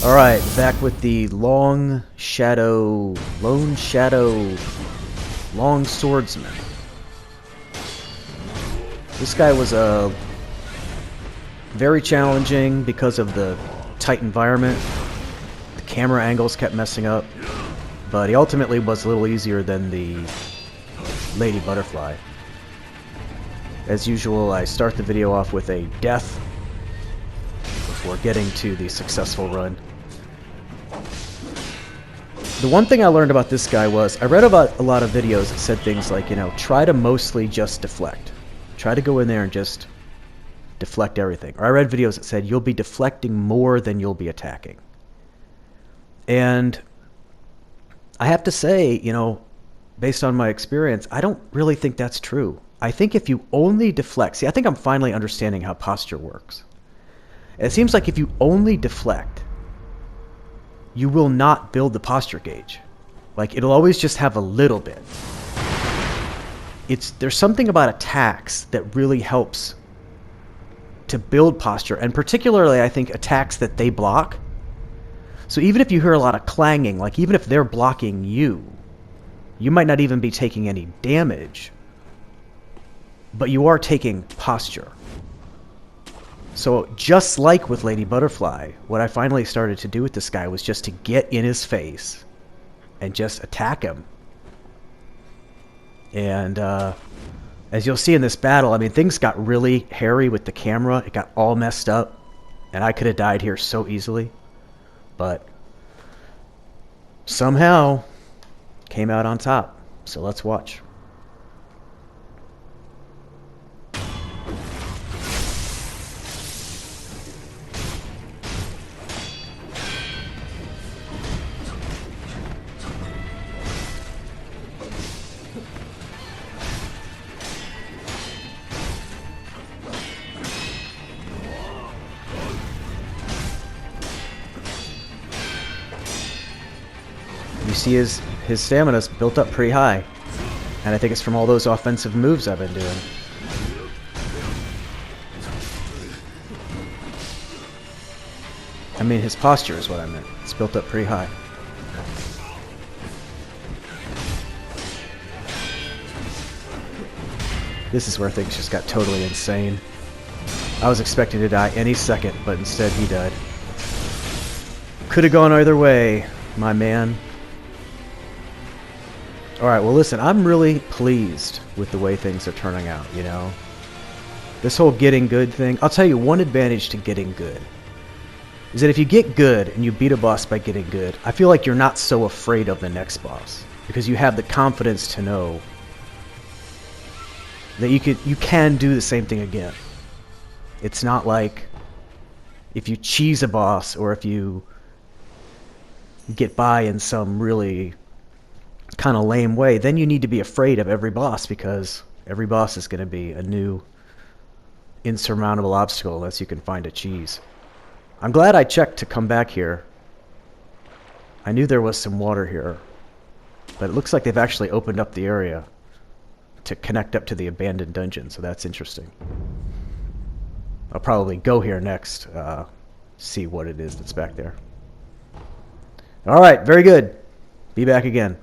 Alright, back with the Lone Shadow, Longswordsman. This guy was very challenging because of the tight environment. The camera angles kept messing up, but he ultimately was a little easier than the Lady Butterfly. As usual, I start the video off with a death before getting to the successful run. The one thing I learned about this guy was, I read about a lot of videos that said things like, you know, try to mostly just deflect. Try to go in there and just deflect everything. Or I read videos that said you'll be deflecting more than you'll be attacking. And I have to say, you know, based on my experience, I don't really think that's true. I think if you only deflect, see, I think I'm finally understanding how posture works. It seems like if you only deflect, you will not build the posture gauge. Like, it'll always just have a little bit. There's something about attacks that really helps to build posture, and particularly I think attacks that they block. So even if you hear a lot of clanging, like even if they're blocking you, you might not even be taking any damage, but you are taking posture. So just like with Lady Butterfly, what I finally started to do with this guy was just to get in his face and just attack him. And as you'll see in this battle, I mean, things got really hairy with the camera. It got all messed up, and I could have died here so easily. But somehow came out on top. So let's watch. You see his stamina's built up pretty high, and I think it's from all those offensive moves I've been doing. I mean, his posture is what I meant. It's built up pretty high. This is where things just got totally insane. I was expecting to die any second, but instead he died. Could have gone either way, my man. Alright, well listen, I'm really pleased with the way things are turning out, you know? This whole getting good thing, I'll tell you one advantage to getting good is that if you get good and you beat a boss by getting good, I feel like you're not so afraid of the next boss because you have the confidence to know that you can do the same thing again. It's not like if you cheese a boss or if you get by in some really kind of lame way, then you need to be afraid of every boss because every boss is going to be a new insurmountable obstacle unless you can find a cheese. I'm glad I checked to come back here. I knew there was some water here, but it looks like they've actually opened up the area to connect up to the abandoned dungeon, so that's interesting. I'll probably go here next, see what it is that's back there. Alright, very good. Be back again.